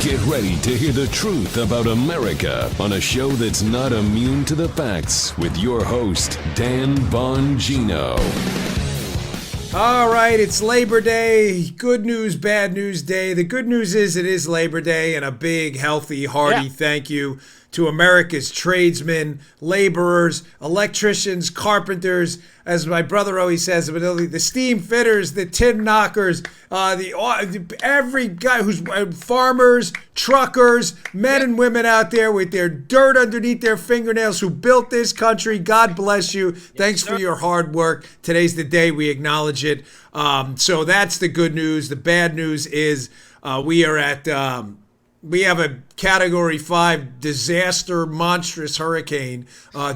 Get ready to hear the truth about America on a show that's not immune to the facts with your host, Dan Bongino. All right, it's Labor Day. Good news, bad news day. The good news is it is Labor Day, and a big, healthy, hearty thank you to America's tradesmen, laborers, electricians, carpenters, as my brother always says, the steam fitters, the tin knockers, every guy who's farmers, truckers, men and women out there with their dirt underneath their fingernails who built this country. God bless you. Thanks for your hard work. Today's the day we acknowledge it. So that's the good news. The bad news is we have a Category 5 disaster, monstrous hurricane,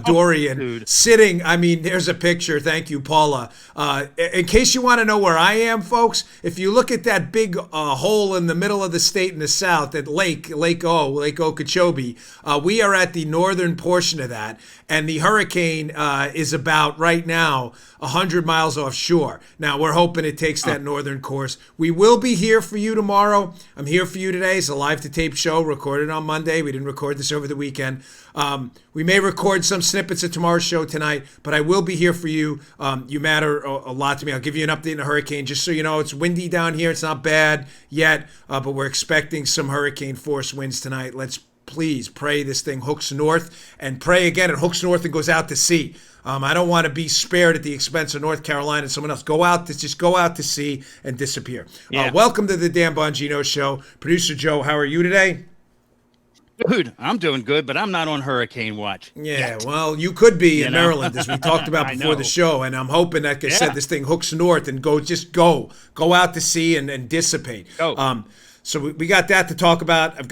Dorian, sitting. I mean, there's a picture. Thank you, Paula. In case you want to know where I am, folks, if you look at that big hole in the middle of the state in the south, that Lake Okeechobee, we are at the northern portion of that, and the hurricane is about, right now, 100 miles offshore. Now, we're hoping it takes that northern course. We will be here for you tomorrow. I'm here for you today. It's a live-to-tape show recorded on Monday. We didn't record this over the weekend. We may record some snippets of tomorrow's show tonight, but I will be here for you. You matter a lot to me. I'll give you an update on the hurricane, just so you know. It's windy down here. It's not bad yet, but we're expecting some hurricane force winds tonight. Let's please pray this thing hooks north, and pray again it hooks north and goes out to sea. I don't want to be spared at the expense of North Carolina and someone else. Go out to sea and disappear. Welcome to the Dan Bongino Show. Producer Joe, how are you today? Dude, I'm doing good, but I'm not on hurricane watch. Yeah, well, you could be in Maryland, as we talked about before the show, and I'm hoping, like I said, this thing hooks north and go out to sea and dissipate. So we got that to talk about. I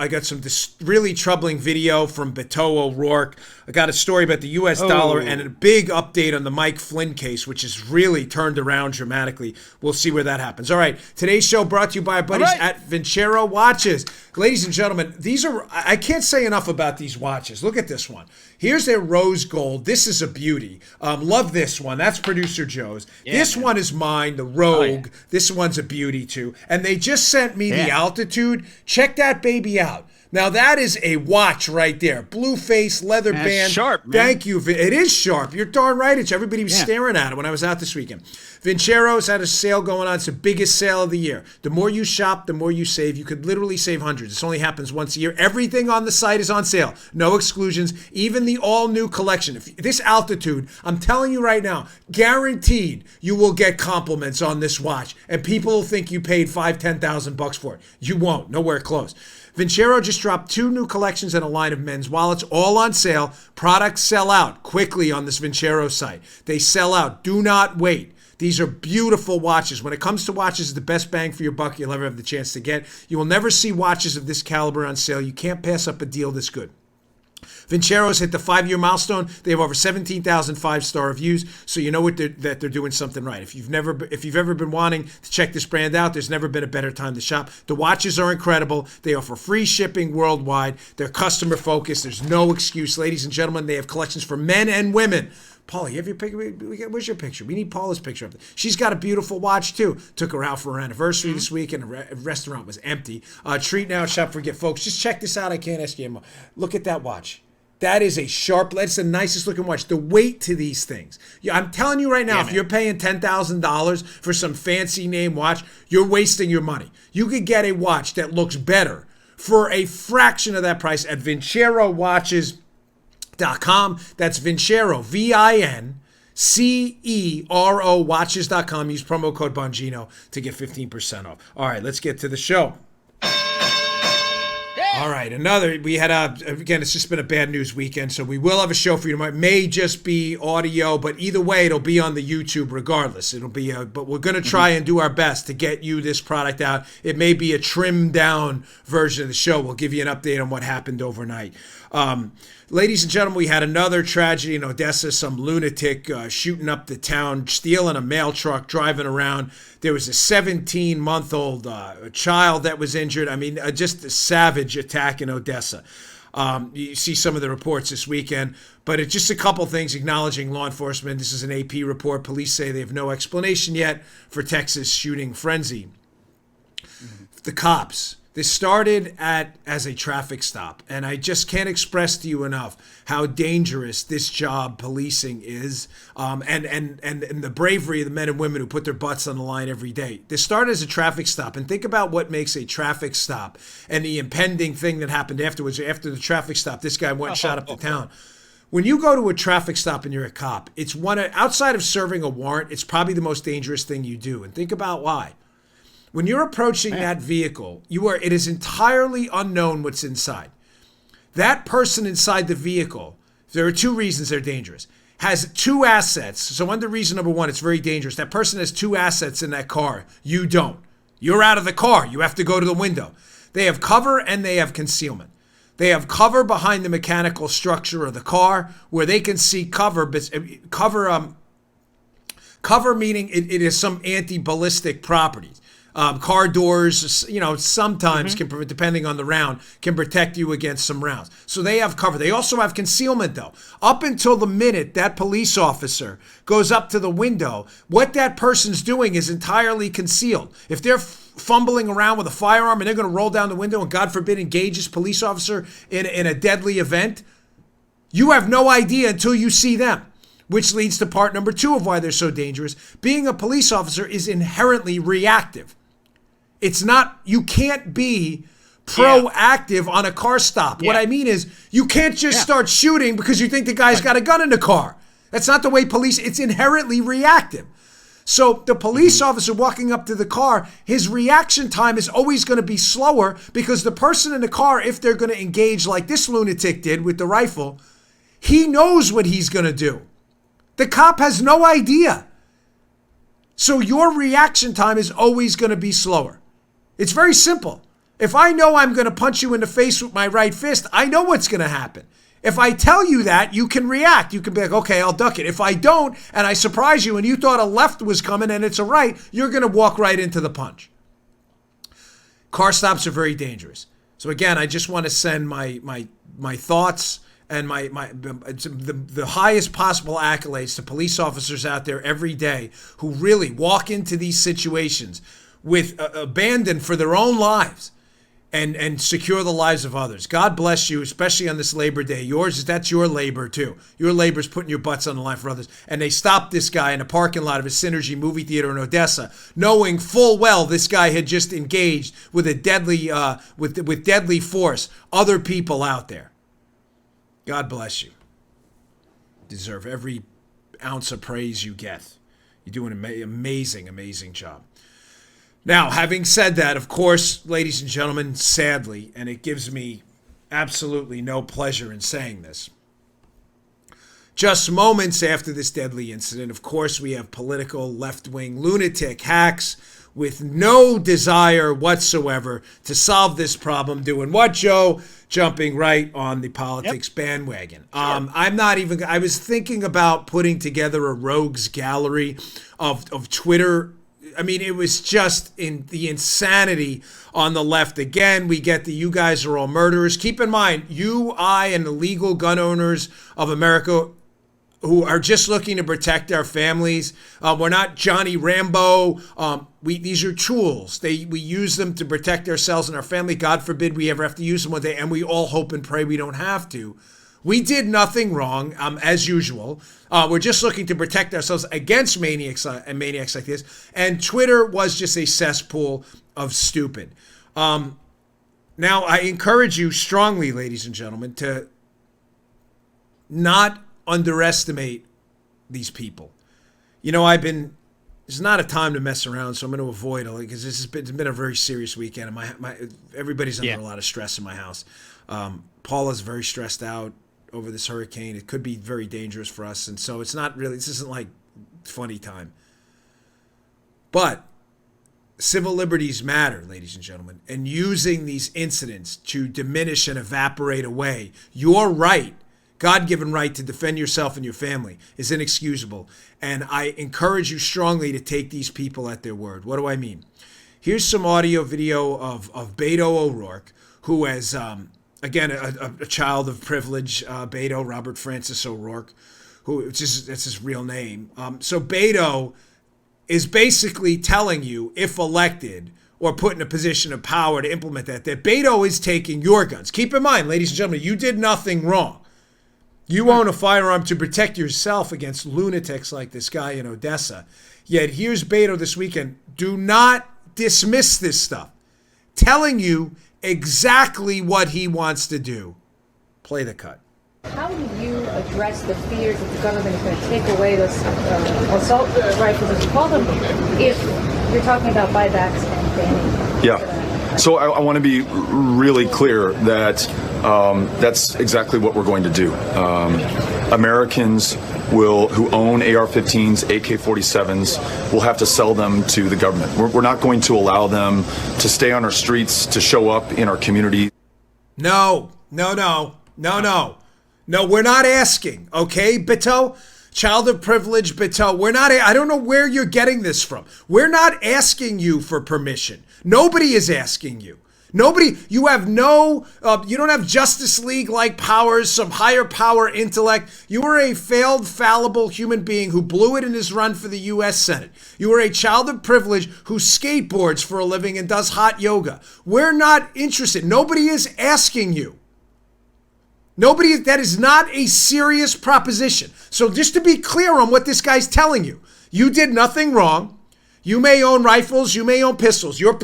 got some really troubling video from Beto O'Rourke. I got a story about the U.S. dollar and a big update on the Mike Flynn case, which has really turned around dramatically. We'll see where that happens. All right, today's show brought to you by our buddies at Vinci Ro Watches. Ladies and gentlemen, I can't say enough about these watches. Look at this one. Here's their rose gold. This is a beauty. Love this one. That's producer Joe's. This one is mine, the Rogue. This one's a beauty too. And they just sent me the Altitude. Check that baby out. Now that is a watch right there. Blue face, leather band. Sharp, man. Thank you. It is sharp. You're darn right. Everybody was staring at it when I was out this weekend. Vinci Ro's had a sale going on. It's the biggest sale of the year. The more you shop, the more you save. You could literally save hundreds. This only happens once a year. Everything on the site is on sale. No exclusions. Even the all-new collection. This Altitude, I'm telling you right now, guaranteed you will get compliments on this watch. And people will think you paid $5,000-$10,000 for it. You won't. Nowhere close. Vinci Ro just dropped 2 new collections and a line of men's wallets, all on sale. Products sell out quickly on this Vinci Ro site. They sell out. Do not wait. These are beautiful watches. When it comes to watches, it's the best bang for your buck you'll ever have the chance to get. You will never see watches of this caliber on sale. You can't pass up a deal this good. Vinci Ro's hit the 5-year milestone. They have over 17,000 5-star reviews, so you know that they're doing something right. If you've ever been wanting to check this brand out, there's never been a better time to shop. The watches are incredible. They offer free shipping worldwide. They're customer focused. There's no excuse, ladies and gentlemen. They have collections for men and women. Paula, you have your picture? Where's your picture? We need Paula's picture up there. She's got a beautiful watch, too. Took her out for her anniversary this week, and the restaurant was empty. Treat now, shop forget. Folks, just check this out. I can't ask you anymore. Look at that watch. That is that's the nicest looking watch. The weight to these things. I'm telling you right now, if you're paying $10,000 for some fancy name watch, you're wasting your money. You could get a watch that looks better for a fraction of that price at VinciRoWatches.com. That's Vinci Ro, VINCERO Watches.com. Use promo code Bongino to get 15% off. All right, let's get to the show. All right, we had again, it's just been a bad news weekend, so we will have a show for you tomorrow. It may just be audio, but either way, it'll be on the YouTube regardless. It'll be, but we're going to try and do our best to get you this product out. It may be a trimmed down version of the show. We'll give you an update on what happened overnight. Ladies and gentlemen, we had another tragedy in Odessa. Some lunatic shooting up the town, stealing a mail truck, driving around. There was a 17-month-old child that was injured. I mean, just a savage attack in Odessa. You see some of the reports this weekend, but it's just a couple things acknowledging law enforcement. This is an AP report. Police say they have no explanation yet for Texas shooting frenzy. The cops This started as a traffic stop, and I just can't express to you enough how dangerous this job, policing, is, and the bravery of the men and women who put their butts on the line every day. This started as a traffic stop, and think about what makes a traffic stop and the impending thing that happened afterwards. After the traffic stop, this guy went and shot up the town. When you go to a traffic stop and you're a cop, it's outside of serving a warrant, it's probably the most dangerous thing you do, and think about why. When you're approaching that vehicle, it is entirely unknown what's inside. That person inside the vehicle, there are two reasons they're dangerous, has two assets. So under reason number one, it's very dangerous. That person has two assets in that car. You don't. You're out of the car. You have to go to the window. They have cover and they have concealment. They have cover behind the mechanical structure of the car where they can see cover meaning it is some anti-ballistic properties. Car doors, sometimes can, depending on the round, can protect you against some rounds. So they have cover. They also have concealment, though. Up until the minute that police officer goes up to the window, what that person's doing is entirely concealed. If they're fumbling around with a firearm and they're going to roll down the window and, God forbid, engage this police officer in a deadly event, you have no idea until you see them. Which leads to part number two of why they're so dangerous. Being a police officer is inherently reactive. You can't be proactive on a car stop. What I mean is, you can't just start shooting because you think the guy's got a gun in the car. That's not the way it's inherently reactive. So the police officer walking up to the car, his reaction time is always going to be slower because the person in the car, if they're going to engage like this lunatic did with the rifle, he knows what he's going to do. The cop has no idea. So your reaction time is always going to be slower. It's very simple. If I know I'm going to punch you in the face with my right fist, I know what's going to happen. If I tell you that, you can react. You can be like, okay, I'll duck it. If I don't, and I surprise you and you thought a left was coming and it's a right, you're going to walk right into the punch. Car stops are very dangerous. So again, I just want to send my thoughts and the highest possible accolades to police officers out there every day who really walk into these situations with abandon for their own lives and secure the lives of others. God bless you, especially on this Labor Day. That's your labor too. Your labor is putting your butts on the line for others. And they stopped this guy in a parking lot of a Synergy movie theater in Odessa, knowing full well this guy had just engaged with a deadly with deadly force other people out there. God bless you. Deserve every ounce of praise you get. You do an amazing, amazing job. Now, having said that, of course, ladies and gentlemen, sadly, and it gives me absolutely no pleasure in saying this, just moments after this deadly incident, of course, we have political left-wing lunatic hacks with no desire whatsoever to solve this problem. Doing what, Joe? Jumping right on the politics bandwagon. Sure. I was thinking about putting together a rogues gallery of Twitter. I mean, it was just in the insanity on the left. Again, we get you guys are all murderers. Keep in mind, you, I, and the legal gun owners of America who are just looking to protect our families. We're not Johnny Rambo. These are tools. We use them to protect ourselves and our family. God forbid we ever have to use them one day, and we all hope and pray we don't have to. We did nothing wrong, as usual. We're just looking to protect ourselves against maniacs like this. And Twitter was just a cesspool of stupid. Now, I encourage you strongly, ladies and gentlemen, to not underestimate these people. It's not a time to mess around, so I'm going to avoid it because it's been a very serious weekend. And everybody's under a lot of stress in my house. Paula's very stressed out over this hurricane. It could be very dangerous for us. And so this isn't like funny time. But civil liberties matter, ladies and gentlemen. And using these incidents to diminish and evaporate away your right, God-given right to defend yourself and your family is inexcusable. And I encourage you strongly to take these people at their word. What do I mean? Here's some audio video of Beto O'Rourke, who has... Again, a child of privilege, Beto, Robert Francis O'Rourke, that's his real name. So Beto is basically telling you, if elected, or put in a position of power to implement that Beto is taking your guns. Keep in mind, ladies and gentlemen, you did nothing wrong. You own a firearm to protect yourself against lunatics like this guy in Odessa. Yet here's Beto this weekend. Do not dismiss this stuff. Telling you exactly what he wants to do. Play the cut. How do you address the fears that the government is going to take away those assault rifles, as you call them, if you're talking about buybacks and banning? Yeah. So I want to be really clear that that's exactly what we're going to do. Americans who own AR-15s, AK-47s, will have to sell them to the government. We're not going to allow them to stay on our streets, to show up in our community. No, we're not asking, okay, Beto? Child of privilege, Beto. I don't know where you're getting this from. We're not asking you for permission. Nobody is asking you. You have you don't have Justice League-like powers, some higher power intellect. You are a failed, fallible human being who blew it in his run for the U.S. Senate. You are a child of privilege who skateboards for a living and does hot yoga. We're not interested. Nobody is asking you. That is not a serious proposition. So just to be clear on what this guy's telling you, you did nothing wrong. You may own rifles, you may own pistols. Your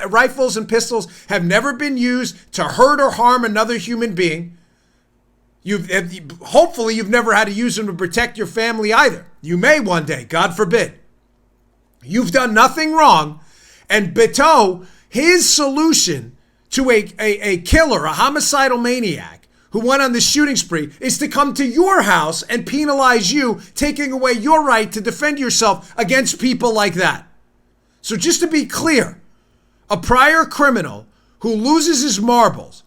rifles and pistols have never been used to hurt or harm another human being. Hopefully you've never had to use them to protect your family either. You may one day, God forbid. You've done nothing wrong. And Beto, his solution to a killer, a homicidal maniac, who went on the shooting spree, is to come to your house and penalize you, taking away your right to defend yourself against people like that. So just to be clear, a prior criminal who loses his marbles,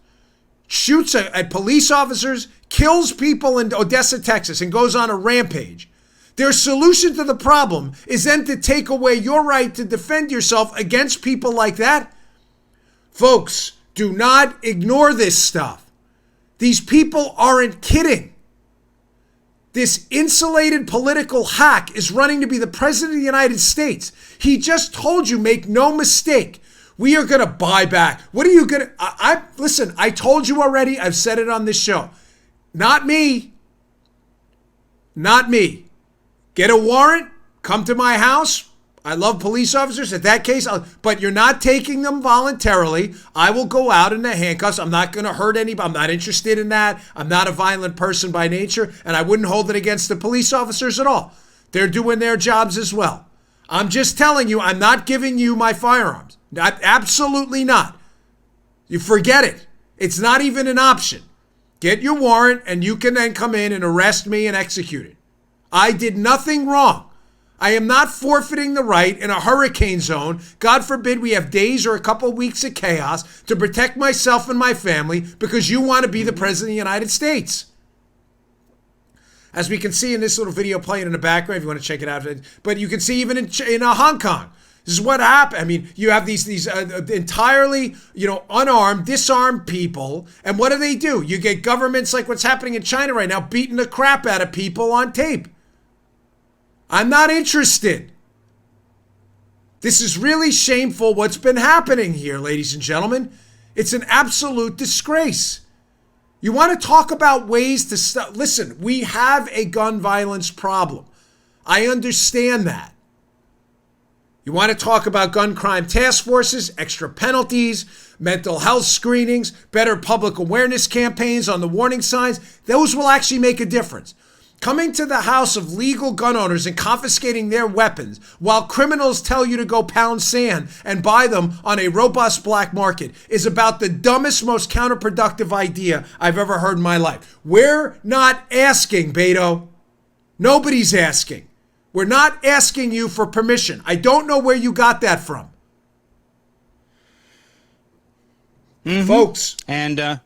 shoots at police officers, kills people in Odessa, Texas, and goes on a rampage, their solution to the problem is then to take away your right to defend yourself against people like that? Folks, do not ignore this stuff. These people aren't kidding. This insulated political hack is running to be the president of the United States. He just told you, make no mistake, we are going to buy back. What are you going to... Listen, I told you already. I've said it on this show. Not me. Not me. Get a warrant. Come to my house. I love police officers. In that case, but you're not taking them voluntarily. I will go out in the handcuffs. I'm not going to hurt anybody. I'm not interested in that. I'm not a violent person by nature, and I wouldn't hold it against the police officers at all. They're doing their jobs as well. I'm just telling you, I'm not giving you my firearms. Absolutely not. You forget it. It's not even an option. Get your warrant, and you can then come in and arrest me and execute it. I did nothing wrong. I am not forfeiting the right in a hurricane zone. God forbid we have days or a couple weeks of chaos to protect myself and my family because you want to be the president of the United States. As we can see in this little video playing in the background, if you want to check it out. But you can see even in Hong Kong, this is what happened. I mean, you have these entirely, unarmed, disarmed people. And what do? You get governments like what's happening in China right now, beating the crap out of people on tape. I'm not interested. This is really shameful what's been happening here, ladies and gentlemen. It's an absolute disgrace. You want to talk about ways to stop? Listen, we have a gun violence problem. I understand that. You want to talk about gun crime task forces, extra penalties, mental health screenings, better public awareness campaigns on the warning signs. Those will actually make a difference. Coming to the house of legal gun owners and confiscating their weapons while criminals tell you to go pound sand and buy them on a robust black market is about the dumbest, most counterproductive idea I've ever heard in my life. We're not asking, Beto. Nobody's asking. We're not asking you for permission. I don't know where you got that from. Folks. And,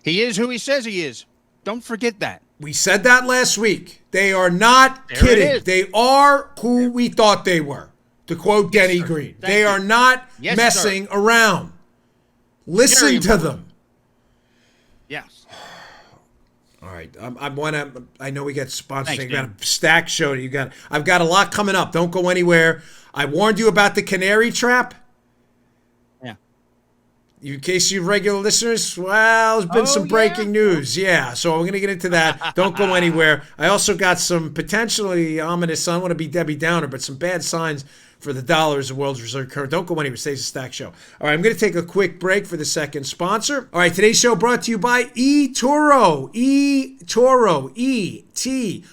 he is who he says he is. Don't forget that. We said that last week. They are not kidding. They are who we thought they were, to quote Denny Green. They are not messing around. Listen to them. Yes. All right. I know we got sponsors. Thanks, I got Dan. a stack show. I've got a lot coming up. Don't go anywhere. I warned you about the canary trap. Yeah. In case you regular listeners, well, there's been some breaking news. Yeah, so we're going to get into that. Don't go anywhere. I also got some potentially ominous, I don't want to be Debbie Downer, but some bad signs for the dollar as the world's reserve currency. Don't go anywhere. Stays a Stack Show. All right, I'm going to take a quick break for the second sponsor. All right, today's show brought to you by eToro. eToro. E-T-O-R-O.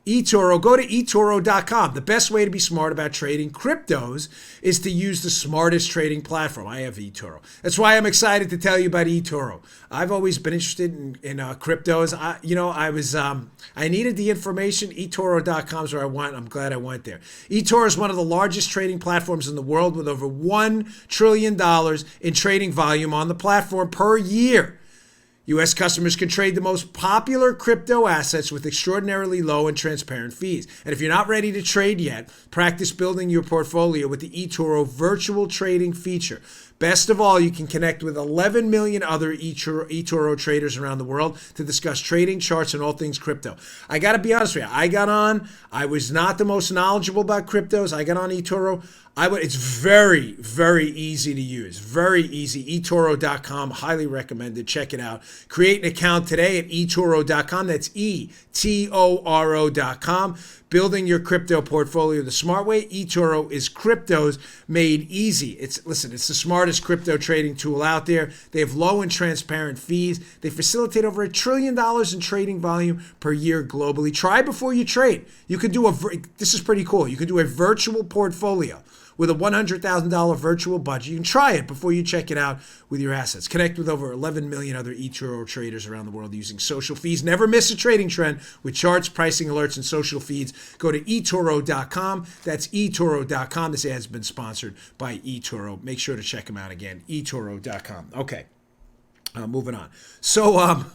eToro. Go to eToro.com. The best way to be smart about trading cryptos is to use the smartest trading platform. I have eToro. That's why I'm excited to tell you about eToro. I've always been interested in cryptos. I needed the information. eToro.com is where I went. I'm glad I went there. eToro is one of the largest trading platforms in the world with over $1 trillion in trading volume on the platform per year. U.S. customers can trade the most popular crypto assets with extraordinarily low and transparent fees. And if you're not ready to trade yet, practice building your portfolio with the eToro virtual trading feature. Best of all, you can connect with 11 million other eToro traders around the world to discuss trading, charts, and all things crypto. I got to be honest with you. I was not the most knowledgeable about cryptos. I got on eToro. It's very, very easy to use. Very easy. eToro.com. Highly recommended. Check it out. Create an account today at eToro.com. That's eToro.com. Building your crypto portfolio the smart way. eToro is cryptos made easy. It's the smartest crypto trading tool out there. They have low and transparent fees. They facilitate over $1 trillion in trading volume per year globally. Try before you trade. You can do this is pretty cool. You can do a virtual portfolio with a $100,000 virtual budget. You can try it before you check it out with your assets. Connect with over 11 million other eToro traders around the world using social fees. Never miss a trading trend with charts, pricing alerts, and social feeds. Go to eToro.com. That's eToro.com. This ad has been sponsored by eToro. Make sure to check them out again. eToro.com. Okay, moving on. So,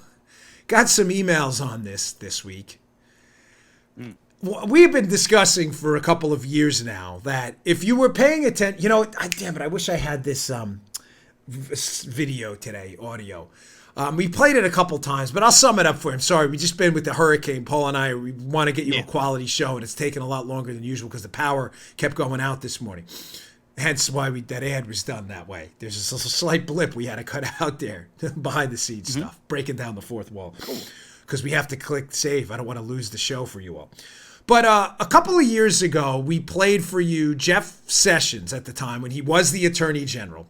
got some emails on this week. We've been discussing for a couple of years now that if you were paying attention, I wish I had this video today, audio. We played it a couple times, but I'll sum it up for him. Sorry, we've just been with the hurricane. Paul and I, we want to get you a quality show, and it's taken a lot longer than usual because the power kept going out this morning. Hence why that ad was done that way. There's a slight blip we had to cut out there, behind the scenes stuff, breaking down the fourth wall. Because we have to click save. I don't want to lose the show for you all. But a couple of years ago, we played for you Jeff Sessions at the time when he was the Attorney General,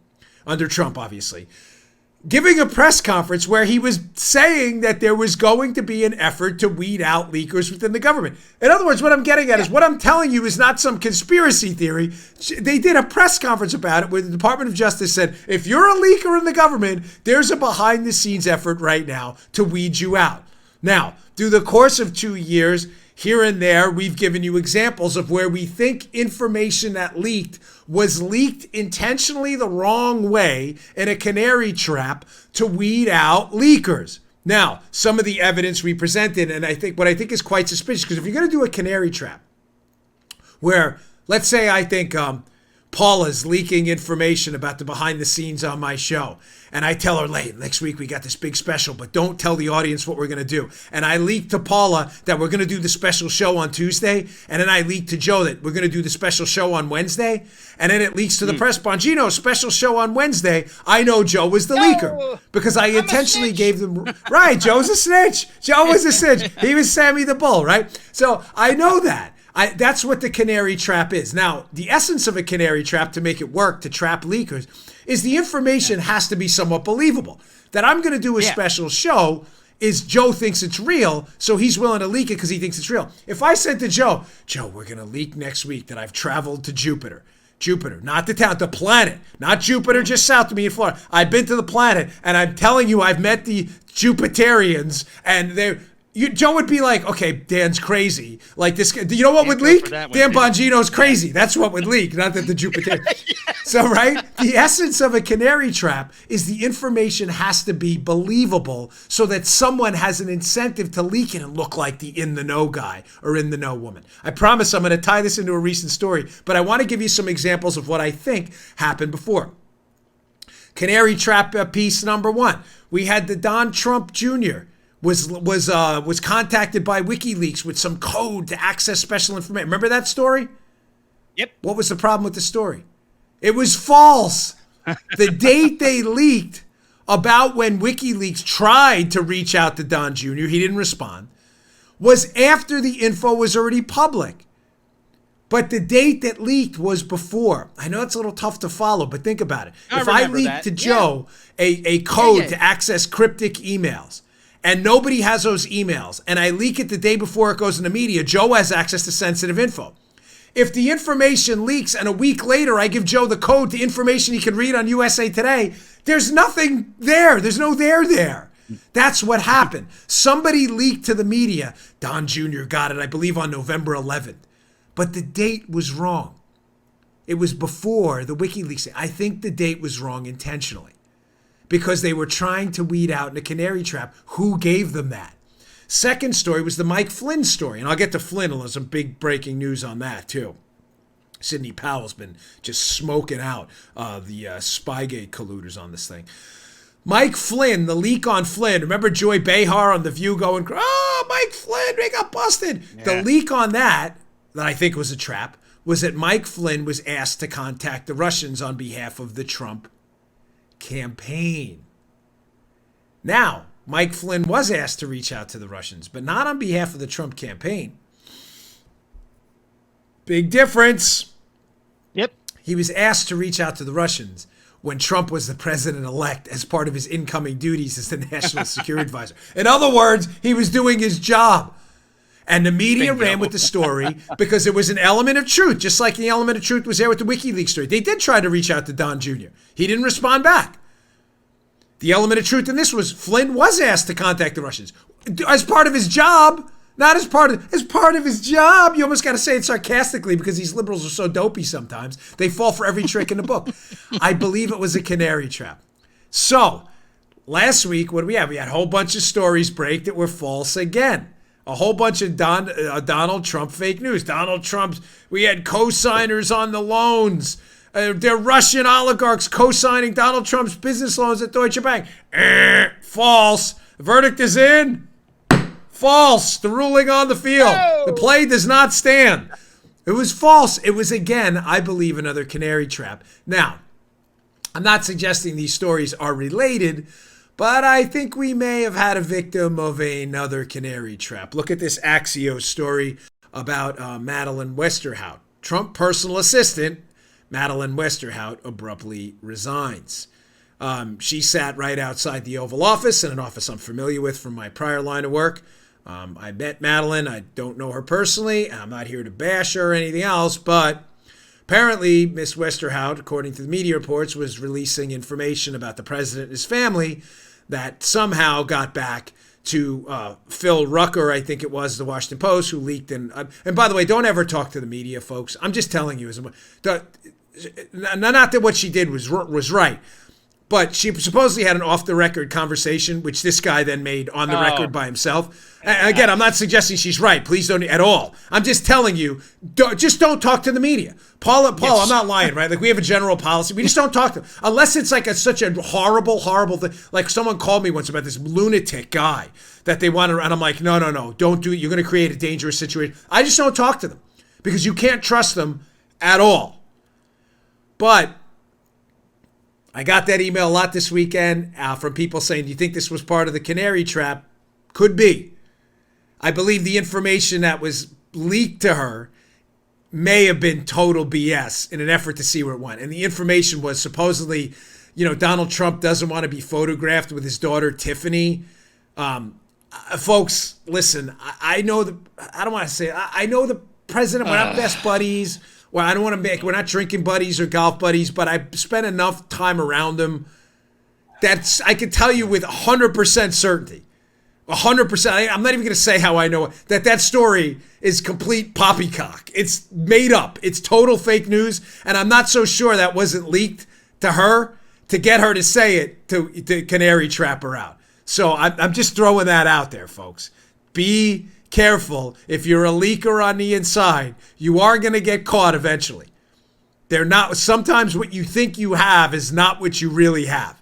under Trump, obviously, giving a press conference where he was saying that there was going to be an effort to weed out leakers within the government. In other words, what I'm getting at is what I'm telling you is not some conspiracy theory. They did a press conference about it where the Department of Justice said, if you're a leaker in the government, there's a behind-the-scenes effort right now to weed you out. Now, through the course of 2 years, here and there, we've given you examples of where we think information that leaked was leaked intentionally the wrong way in a canary trap to weed out leakers. Now, some of the evidence we presented, and what I think is quite suspicious, because if you're going to do a canary trap where, let's say I think Paula's leaking information about the behind the scenes on my show, and I tell her, next week we got this big special, but don't tell the audience what we're going to do. And I leak to Paula that we're going to do the special show on Tuesday, and then I leak to Joe that we're going to do the special show on Wednesday, and then it leaks to the press, Bongino, special show on Wednesday. I know Joe was the leaker because I intentionally gave them, right, Joe's a snitch. Joe was a snitch. He was Sammy the Bull, right? So I know that. That's what the canary trap is. Now, the essence of a canary trap, to make it work, to trap leakers, is the information has to be somewhat believable. That I'm going to do a special show is Joe thinks it's real, so he's willing to leak it because he thinks it's real. If I said to Joe, we're going to leak next week that I've traveled to Jupiter, not the town, the planet, not Jupiter just south of me in Florida. I've been to the planet, and I'm telling you I've met the Jupiterians, and Joe would be like, okay, Dan's crazy. Like this, you know what would leak? Dan Bongino's crazy. That's what would leak, not that the Jupiter. So, right? The essence of a canary trap is the information has to be believable so that someone has an incentive to leak it and look like the in-the-know guy or in-the-know woman. I promise I'm going to tie this into a recent story, but I want to give you some examples of what I think happened before. Canary Trap piece number 1. We had the Don Trump Jr. was contacted by WikiLeaks with some code to access special information. Remember that story? Yep. What was the problem with the story? It was false. The date they leaked about when WikiLeaks tried to reach out to Don Jr., he didn't respond, was after the info was already public. But the date that leaked was before. I know it's a little tough to follow, but think about it. If I leak to Joe a code to access cryptic emails, and nobody has those emails, and I leak it the day before it goes in the media, Joe has access to sensitive info. If the information leaks and a week later I give Joe the code to information he can read on USA Today, there's nothing there. There's no there. That's what happened. Somebody leaked to the media. Don Jr. got it, I believe, on November 11th. But the date was wrong. It was before the WikiLeaks. I think the date was wrong intentionally because they were trying to weed out in a canary trap who gave them that. Second story was the Mike Flynn story. And I'll get to Flynn, and there's some big breaking news on that too. Sidney Powell's been just smoking out the Spygate colluders on this thing. Mike Flynn, the leak on Flynn. Remember Joy Behar on The View going, oh, Mike Flynn, they got busted. Yeah. The leak on that I think was a trap, was that Mike Flynn was asked to contact the Russians on behalf of the Trump campaign. Now, Mike Flynn was asked to reach out to the Russians, but not on behalf of the Trump campaign. Big difference. Yep. He was asked to reach out to the Russians when Trump was the president-elect as part of his incoming duties as the National Security Advisor. In other words, he was doing his job. And the media ran with the story because there was an element of truth, just like the element of truth was there with the WikiLeaks story. They did try to reach out to Don Jr. He didn't respond back. The element of truth in this was Flynn was asked to contact the Russians as part of his job, not as part of his job. You almost got to say it sarcastically because these liberals are so dopey sometimes. They fall for every trick in the book. I believe it was a canary trap. So last week, what do we have? We had a whole bunch of stories break that were false again. A whole bunch of Donald Trump fake news. Donald Trump's, we had co-signers on the loans. They're Russian oligarchs co-signing Donald Trump's business loans at Deutsche Bank. False. The verdict is in. False. The ruling on the field. No. The play does not stand. It was false. It was, again, I believe, another canary trap. Now, I'm not suggesting these stories are related, but I think we may have had a victim of another canary trap. Look at this Axios story about Madeleine Westerhout. Trump personal assistant, Madeleine Westerhout, abruptly resigns. She sat right outside the Oval Office, in an office I'm familiar with from my prior line of work. I met Madeleine. I don't know her personally. I'm not here to bash her or anything else, but apparently Miss Westerhout, according to the media reports, was releasing information about the president and his family that somehow got back to Phil Rucker, I think it was, the Washington Post, who leaked. And by the way, don't ever talk to the media, folks. I'm just telling you. Not that what she did was right, but she supposedly had an off-the-record conversation, which this guy then made on the record by himself. And again, I'm not suggesting she's right. Please don't at all. I'm just telling you, just don't talk to the media. Paul, yes. I'm not lying, right? Like, we have a general policy. We just don't talk to them. Unless it's like such a horrible thing. Like, someone called me once about this lunatic guy that they want to, and I'm like, no, don't do it. You're going to create a dangerous situation. I just don't talk to them because you can't trust them at all. But I got that email a lot this weekend from people saying, do you think this was part of the canary trap? Could be. I believe the information that was leaked to her may have been total BS in an effort to see where it went. And the information was supposedly, Donald Trump doesn't want to be photographed with his daughter, Tiffany. Folks, listen, I know the president. We're not best buddies. Well, I don't want to we're not drinking buddies or golf buddies, but I spent enough time around him that I can tell you with 100% certainty, 100%. I'm not even going to say how I know it, that story is complete poppycock. It's made up. It's total fake news. And I'm not so sure that wasn't leaked to her to get her to say it to canary trap her out. So I'm just throwing that out there, folks. Be careful. If you're a leaker on the inside, you are going to get caught eventually. They're not. Sometimes what you think you have is not what you really have.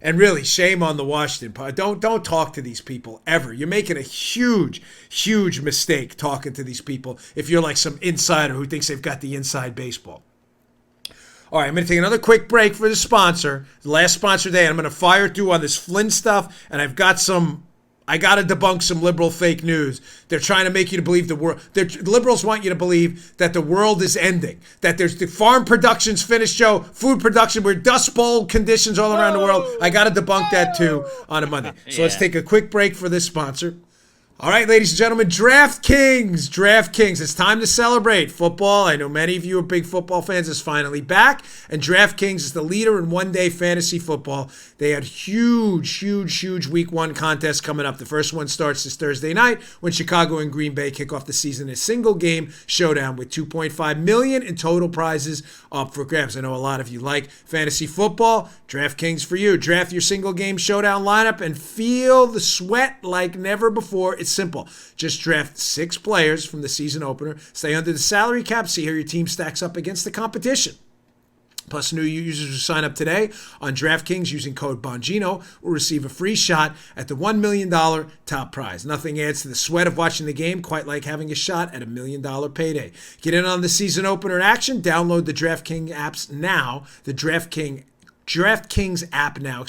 And really, shame on the Washington Post. Don't talk to these people ever. You're making a huge, huge mistake talking to these people if you're like some insider who thinks they've got the inside baseball. All right, I'm going to take another quick break for the sponsor, the last sponsor today. I'm going to fire through on this Flynn stuff, and I got to debunk some liberal fake news. They're trying to make you to believe the liberals want you to believe that the world is ending, that there's the farm production's finished, Joe, food production, we're dust bowl conditions all around the world. I got to debunk that too on a Monday. So let's take a quick break for this sponsor. All right, ladies and gentlemen, DraftKings. It's time to celebrate. Football, I know many of you are big football fans, is finally back, and DraftKings is the leader in one-day fantasy football. They had huge Week 1 contests coming up. The first one starts this Thursday night when Chicago and Green Bay kick off the season in a single-game showdown with $2.5 million in total prizes up for grabs. I know a lot of you like fantasy football. DraftKings for you. Draft your single-game showdown lineup and feel the sweat like never before. It's simple. Just draft 6 players from the season opener, stay under the salary cap, see how your team stacks up against the competition. Plus, new users who sign up today on DraftKings using code Bongino will receive a free shot at the $1 million top prize. Nothing adds to the sweat of watching the game quite like having a shot at $1 million payday. Get in on the season opener action. Download the DraftKings apps now. The DraftKings app now,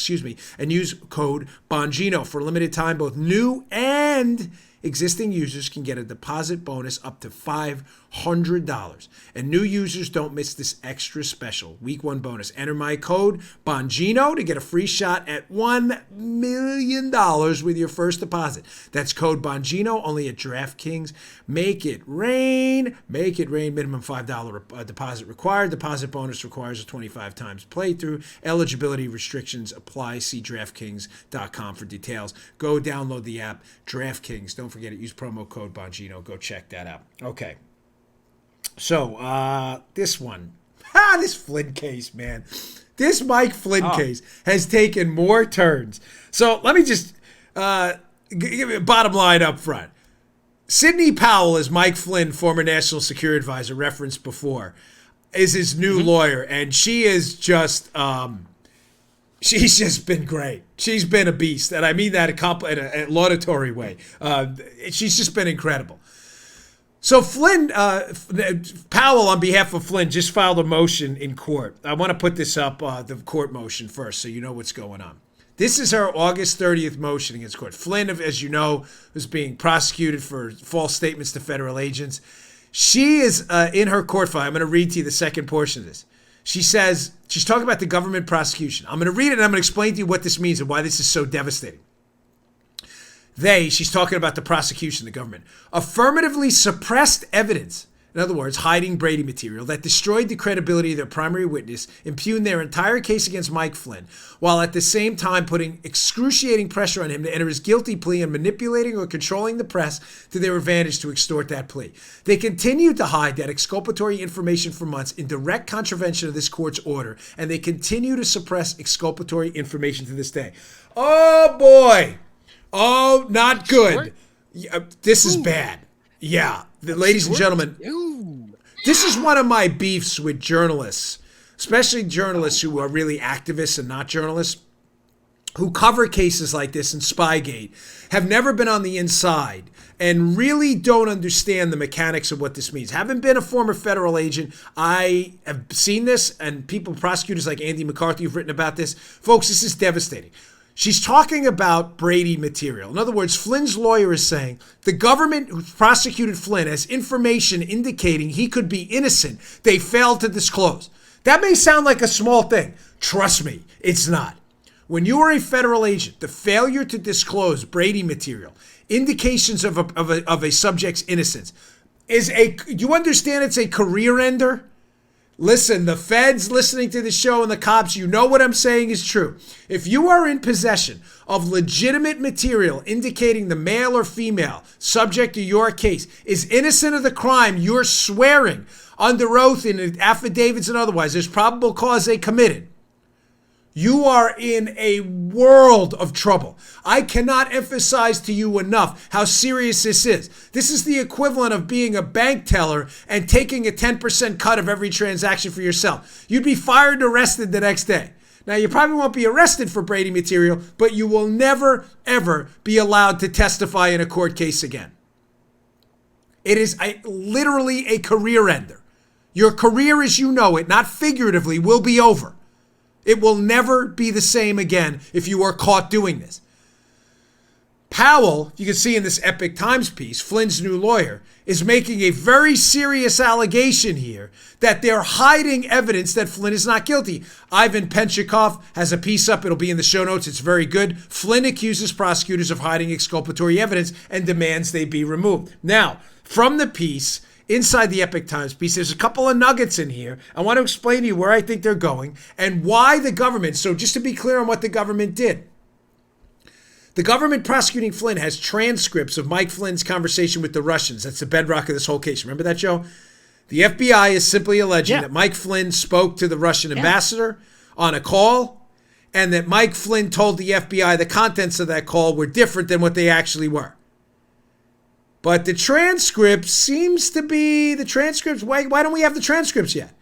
and use code Bongino. For a limited time, both new and existing users can get a deposit bonus up to $500. And new users don't miss this extra special Week 1 bonus. Enter my code Bongino to get a free shot at $1 million with your first deposit. That's code Bongino only at DraftKings. Make it rain. Minimum $5 deposit required. Deposit bonus requires a 25 times playthrough. Eligibility restrictions apply. See DraftKings.com for details. Go download the app. DraftKings. Don't forget it. Use promo code Bongino. Go check that out. Okay. So, this one. This Flynn case, man. This Mike Flynn case has taken more turns. So, let me just give you a bottom line up front. Sidney Powell, as Mike Flynn, former National Security Advisor, referenced before, is his new lawyer. And she is just, she's just been great. She's been a beast. And I mean that in a laudatory way. She's just been incredible. So Flynn, Powell, on behalf of Flynn, just filed a motion in court. I want to put this up, the court motion first, so you know what's going on. This is her August 30th motion against court. Flynn, as you know, was being prosecuted for false statements to federal agents. She is in her court file. I'm going to read to you the second portion of this. She says, she's talking about the government prosecution. I'm going to read it and I'm going to explain to you what this means and why this is so devastating. She's talking about the prosecution, the government, affirmatively suppressed evidence, in other words, hiding Brady material, that destroyed the credibility of their primary witness, impugned their entire case against Mike Flynn, while at the same time putting excruciating pressure on him to enter his guilty plea and manipulating or controlling the press to their advantage to extort that plea. They continued to hide that exculpatory information for months in direct contravention of this court's order, and they continue to suppress exculpatory information to this day. Oh, boy. Oh, not good. This is bad. Yeah. Ladies and gentlemen, this is one of my beefs with journalists, especially journalists who are really activists and not journalists, who cover cases like this in Spygate, have never been on the inside and really don't understand the mechanics of what this means. Having been a former federal agent, I have seen this, and prosecutors like Andy McCarthy have written about this. Folks, this is devastating. She's talking about Brady material. In other words, Flynn's lawyer is saying the government who prosecuted Flynn has information indicating he could be innocent. They failed to disclose. That may sound like a small thing. Trust me, it's not. When you are a federal agent, the failure to disclose Brady material, indications of a subject's innocence, you understand it's a career ender? Listen, the feds listening to the show and the cops, you know what I'm saying is true. If you are in possession of legitimate material indicating the male or female subject to your case is innocent of the crime you're swearing under oath in affidavits and otherwise, there's probable cause they committed, you are in a world of trouble. I cannot emphasize to you enough how serious this is. This is the equivalent of being a bank teller and taking a 10% cut of every transaction for yourself. You'd be fired and arrested the next day. Now, you probably won't be arrested for Brady material, but you will never, ever be allowed to testify in a court case again. It is literally a career ender. Your career as you know it, not figuratively, will be over. It will never be the same again if you are caught doing this. Powell, you can see in this Epic Times piece, Flynn's new lawyer, is making a very serious allegation here that they're hiding evidence that Flynn is not guilty. Ivan Penchikov has a piece up. It'll be in the show notes. It's very good. Flynn accuses prosecutors of hiding exculpatory evidence and demands they be removed. Now, from the piece, inside the Epic Times piece, there's a couple of nuggets in here. I want to explain to you where I think they're going and why the government, so just to be clear on what the government did. The government prosecuting Flynn has transcripts of Mike Flynn's conversation with the Russians. That's the bedrock of this whole case. Remember that, Joe? The FBI is simply alleging that Mike Flynn spoke to the Russian ambassador on a call and that Mike Flynn told the FBI the contents of that call were different than what they actually were. But the transcript seems to be the transcripts. Why don't we have the transcripts yet?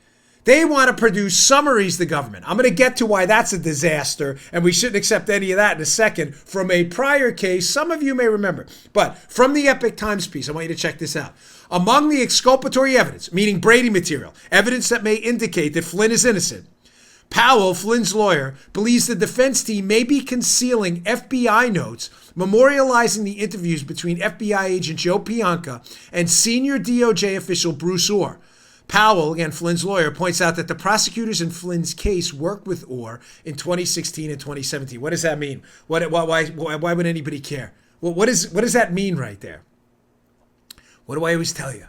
They want to produce summaries, the government. I'm going to get to why that's a disaster, and we shouldn't accept any of that in a second, from a prior case some of you may remember. But from the Epic Times piece, I want you to check this out. Among the exculpatory evidence, meaning Brady material, evidence that may indicate that Flynn is innocent, Powell, Flynn's lawyer, believes the defense team may be concealing FBI notes memorializing the interviews between FBI agent Joe Pianka and senior DOJ official Bruce Orr. Powell, again, Flynn's lawyer, points out that the prosecutors in Flynn's case worked with Orr in 2016 and 2017. What does that mean? Why would anybody care? Well, what does that mean right there? What do I always tell you?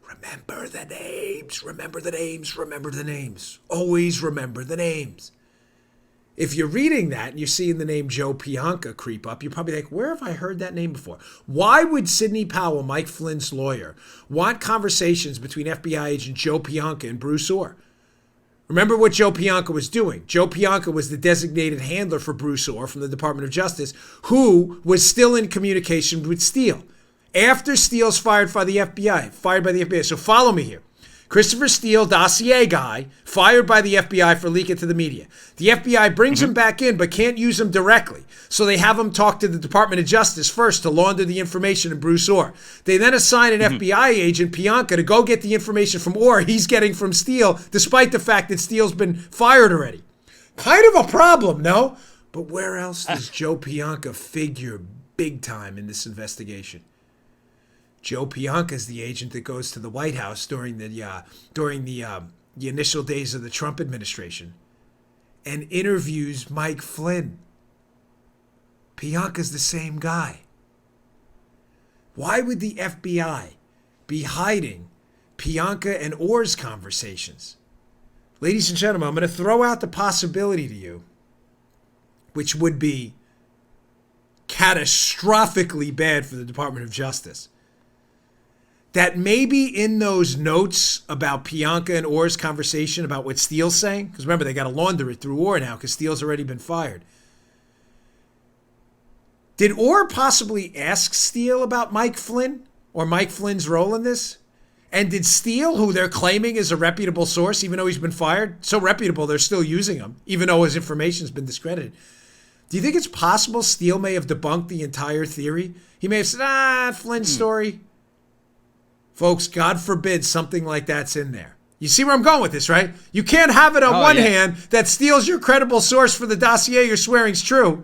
Remember the names, remember the names, remember the names. Always remember the names. If you're reading that and you're seeing the name Joe Pianka creep up, you're probably like, where have I heard that name before? Why would Sidney Powell, Mike Flynn's lawyer, want conversations between FBI agent Joe Pianka and Bruce Orr? Remember what Joe Pianka was doing. Joe Pianka was the designated handler for Bruce Orr from the Department of Justice, who was still in communication with Steele. After Steele's fired by the FBI. So follow me here. Christopher Steele, dossier guy, fired by the FBI for leaking to the media. The FBI brings him back in, but can't use him directly. So they have him talk to the Department of Justice first to launder the information in Bruce Orr. They then assign an FBI agent, Pianka, to go get the information from Orr he's getting from Steele, despite the fact that Steele's been fired already. Kind of a problem, no? But where else does Joe Pianka figure big time in this investigation? Joe Pianka is the agent that goes to the White House during the initial days of the Trump administration and interviews Mike Flynn. Pianka's the same guy. Why would the FBI be hiding Pianka and Orr's conversations? Ladies and gentlemen, I'm going to throw out the possibility to you, which would be catastrophically bad for the Department of Justice, that maybe in those notes about Pianka and Orr's conversation about what Steele's saying, because remember, they got to launder it through Orr now because Steele's already been fired. Did Orr possibly ask Steele about Mike Flynn or Mike Flynn's role in this? And did Steele, who they're claiming is a reputable source, even though he's been fired, so reputable they're still using him, even though his information's been discredited, do you think it's possible Steele may have debunked the entire theory? He may have said, Flynn's story. Folks, God forbid something like that's in there. You see where I'm going with this, right? You can't have it on one hand that Steele's your credible source for the dossier you're swearing's true.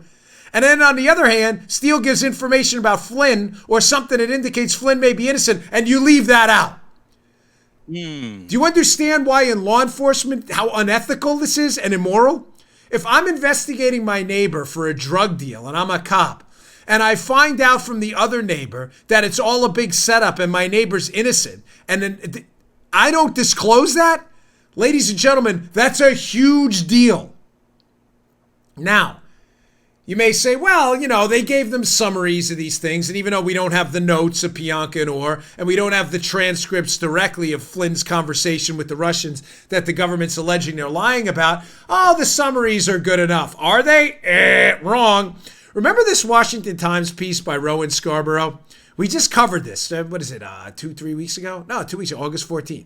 And then on the other hand, Steele gives information about Flynn or something that indicates Flynn may be innocent, and you leave that out. Do you understand why in law enforcement, how unethical this is and immoral? If I'm investigating my neighbor for a drug deal and I'm a cop, and I find out from the other neighbor that it's all a big setup and my neighbor's innocent, and then I don't disclose that, ladies and gentlemen, that's a huge deal. Now, You may say, well, they gave them summaries of these things, and even though we don't have the notes of Pianka and Orr, and we don't have the transcripts directly of Flynn's conversation with the Russians that the government's alleging they're lying about, the summaries are good enough. Are they? Wrong. Remember this Washington Times piece by Rowan Scarborough? We just covered this. What is it, 2-3 weeks ago? No, 2 weeks ago, August 14th.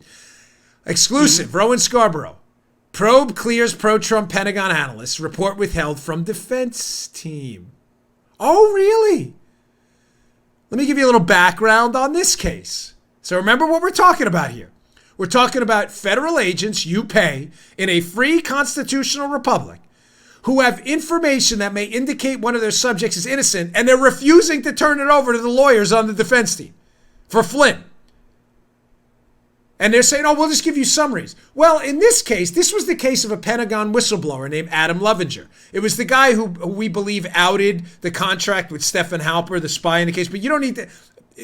Exclusive, Rowan Scarborough. Probe clears pro-Trump Pentagon analysts. Report withheld from defense team. Oh, really? Let me give you a little background on this case. So remember what we're talking about here. We're talking about federal agents you pay in a free constitutional republic who have information that may indicate one of their subjects is innocent, and they're refusing to turn it over to the lawyers on the defense team for Flynn. And they're saying, we'll just give you summaries. Well, in this case, this was the case of a Pentagon whistleblower named Adam Lovinger. It was the guy who we believe outed the contract with Stephen Halper, the spy in the case. But you don't need to,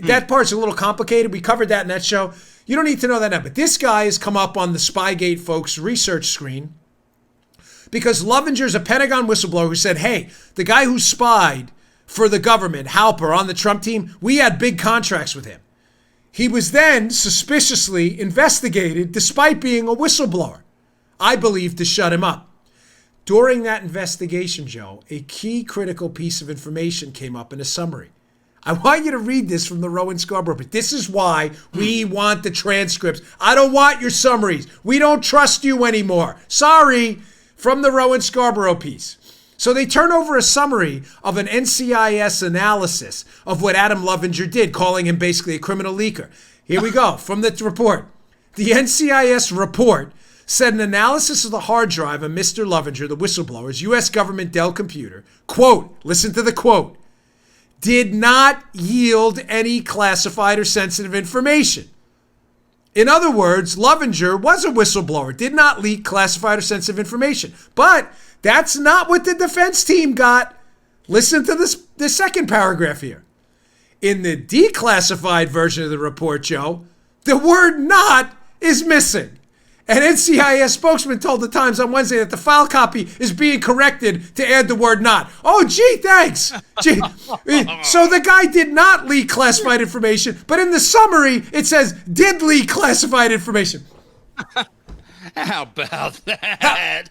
that part's a little complicated. We covered that in that show. You don't need to know that now. But this guy has come up on the Spygate folks' research screen because Lovinger's a Pentagon whistleblower who said, hey, the guy who spied for the government, Halper, on the Trump team, we had big contracts with him. He was then suspiciously investigated despite being a whistleblower, I believe, to shut him up. During that investigation, Joe, a key critical piece of information came up in a summary. I want you to read this from the Rowan Scarborough, but this is why we want the transcripts. I don't want your summaries. We don't trust you anymore. Sorry, from the Rowan Scarborough piece. So they turn over a summary of an NCIS analysis of what Adam Lovinger did, calling him basically a criminal leaker. Here we go, from the report. The NCIS report said an analysis of the hard drive of Mr. Lovinger, the whistleblower's U.S. government Dell computer, quote, listen to the quote, did not yield any classified or sensitive information. In other words, Lovinger was a whistleblower, did not leak classified or sensitive information. But that's not what the defense team got. Listen to the second paragraph here. In the declassified version of the report, Joe, the word not is missing. An NCIS spokesman told the Times on Wednesday that the file copy is being corrected to add the word not. Oh, gee, thanks. Gee. So the guy did not leak classified information, but in the summary, it says did leak classified information. How about that?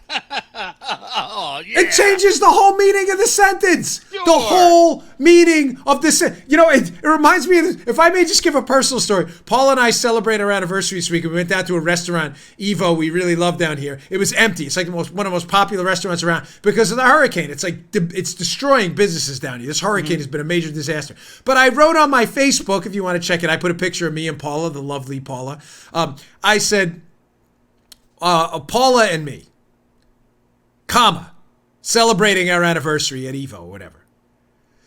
Oh, yeah. It changes the whole meaning of the sentence. Sure. The whole meaning of the sentence. It reminds me of this. If I may just give a personal story. Paul and I celebrate our anniversary this week. We went down to a restaurant, Evo, we really love down here. It was empty. It's like one of the most popular restaurants around because of the hurricane. It's like it's destroying businesses down here. This hurricane has been a major disaster. But I wrote on my Facebook, if you want to check it, I put a picture of me and Paula, the lovely Paula. I said, Paula and me, celebrating our anniversary at Evo or whatever.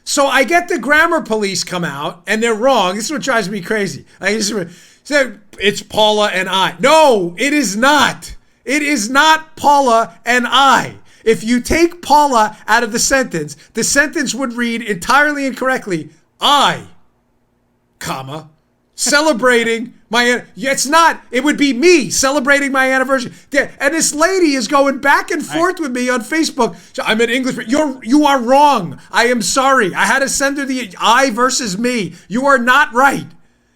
So I get the grammar police come out and they're wrong. This is what drives me crazy. I just said, it's Paula and I. No, it is not. It is not Paula and I. If you take Paula out of the sentence would read entirely incorrectly, I, celebrating it's not, it would be me celebrating my anniversary. And this lady is going back and forth with me on Facebook. I'm an English, you are wrong. I am sorry. I had to send her the I versus me. You are not right.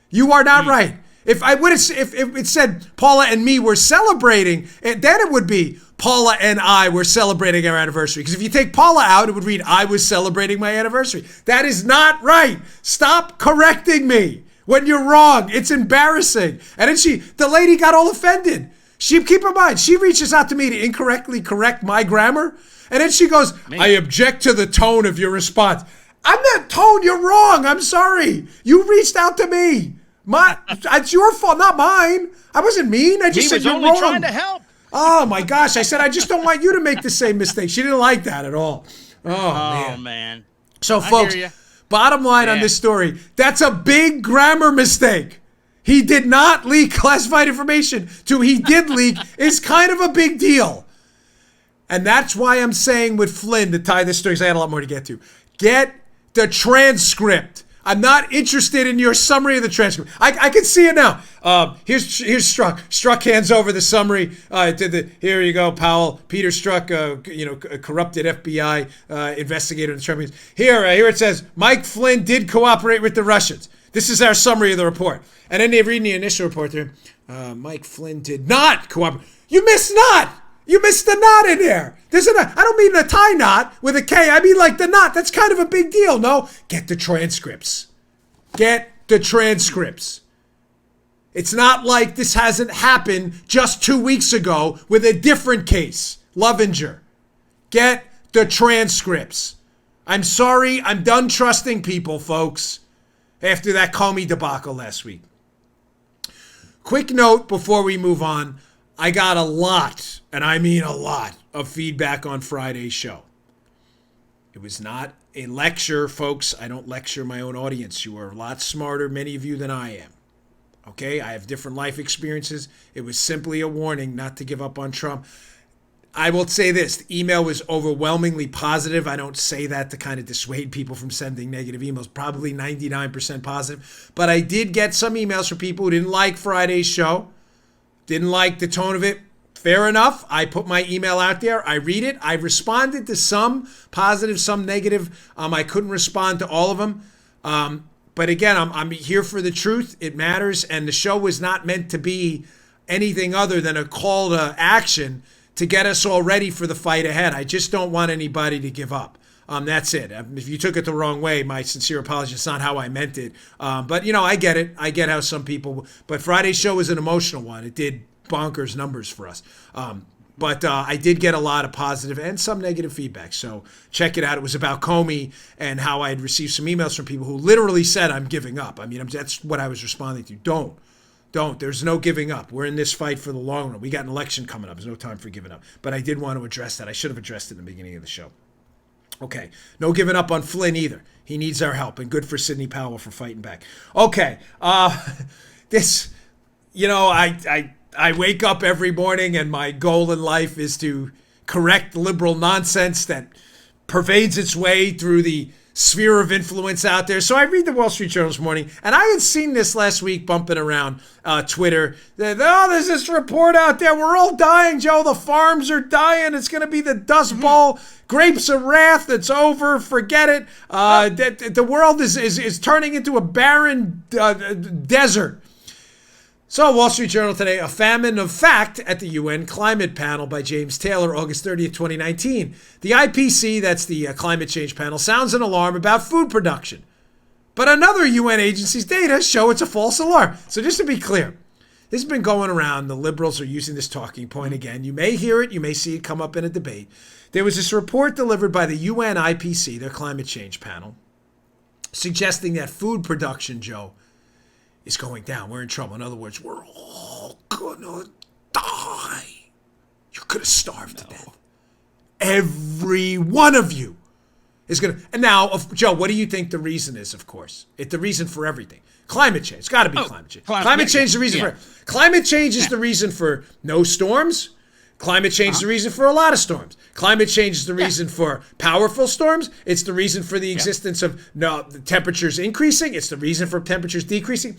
You are not right. If it said Paula and me were celebrating, then it would be Paula and I were celebrating our anniversary. Because if you take Paula out, it would read I was celebrating my anniversary. That is not right. Stop correcting me when you're wrong. It's embarrassing. And then the lady got all offended. Keep in mind, she reaches out to me to incorrectly correct my grammar. And then she goes, I object to the tone of your response. I'm not tone, you're wrong. I'm sorry. You reached out to me. It's your fault, not mine. I wasn't mean. I just said you're wrong. He was only trying to help. Oh my gosh. I said, I just don't want you to make the same mistake. She didn't like that at all. Oh man. So folks, bottom line on this story, that's a big grammar mistake. He did not leak classified information to he did leak is kind of a big deal. And that's why I'm saying with Flynn, to tie this story, because I had a lot more to get to, get the transcript I'm not interested in your summary of the transcript. I can see it now. Here's Strzok. Strzok hands over the summary. Here you go, Powell. Peter Strzok, a corrupted FBI investigator in the Trump. Here it says, Mike Flynn did cooperate with the Russians. This is our summary of the report. And then they read in the initial report there, Mike Flynn did not cooperate. You missed not. You missed the knot in there. I don't mean the tie knot with a K. I mean like the knot. That's kind of a big deal, no? Get the transcripts. Get the transcripts. It's not like this hasn't happened just 2 weeks ago with a different case. Lovinger. Get the transcripts. I'm sorry. I'm done trusting people, folks, after that Comey debacle last week. Quick note before we move on. I got a lot, and I mean a lot, of feedback on Friday's show. It was not a lecture, folks. I don't lecture my own audience. You are a lot smarter, many of you, than I am. Okay? I have different life experiences. It was simply a warning not to give up on Trump. I will say this. The email was overwhelmingly positive. I don't say that to kind of dissuade people from sending negative emails. Probably 99% positive. But I did get some emails from people who didn't like Friday's show. Didn't like the tone of it. Fair enough. I put my email out there. I read it. I responded to some positive, some negative. I couldn't respond to all of them. But again, I'm here for the truth. It matters. And the show was not meant to be anything other than a call to action to get us all ready for the fight ahead. I just don't want anybody to give up. That's it. If you took it the wrong way, my sincere apologies. It's not how I meant it. But, I get it. I get how some people... But Friday's show was an emotional one. It did bonkers numbers for us. But I did get a lot of positive and some negative feedback. So check it out. It was about Comey and how I had received some emails from people who literally said, I'm giving up. I mean, that's what I was responding to. Don't. There's no giving up. We're in this fight for the long run. We got an election coming up. There's no time for giving up. But I did want to address that. I should have addressed it in the beginning of the show. Okay, no giving up on Flynn either. He needs our help, and good for Sidney Powell for fighting back. Okay, this, I wake up every morning, and my goal in life is to correct liberal nonsense that pervades its way through the sphere of influence out there. So I read the Wall Street Journal this morning, and I had seen this last week bumping around Twitter. There's this report out there. We're all dying, Joe. The farms are dying. It's going to be the Dust Bowl. Grapes of wrath. It's over. Forget it. The world is turning into a barren desert. So, Wall Street Journal today, a famine of fact at the UN Climate Panel by James Taylor, August 30th, 2019. The IPC, that's the Climate Change Panel, sounds an alarm about food production. But another UN agency's data show it's a false alarm. So just to be clear, this has been going around. The liberals are using this talking point again. You may hear it. You may see it come up in a debate. There was this report delivered by the UN IPC, their Climate Change Panel, suggesting that food production, Joe, is going down. We're in trouble. In other words, we're all gonna die. You're gonna starve to death. Every one of you is gonna. And now, Joe, what do you think the reason is? Of course, the reason for everything. Climate change. It's got to be climate change. Climate change is the reason for. Climate change is the reason for no storms. Climate change is the reason for a lot of storms. Climate change is the reason for powerful storms. It's the reason for the existence of the temperatures increasing. It's the reason for temperatures decreasing.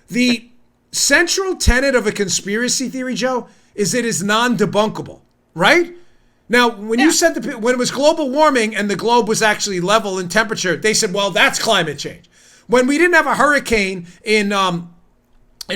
The central tenet of a conspiracy theory, Joe, is it is non-debunkable, right? Now, when you said when it was global warming and the globe was actually level in temperature, they said, well, that's climate change. When we didn't have a hurricane in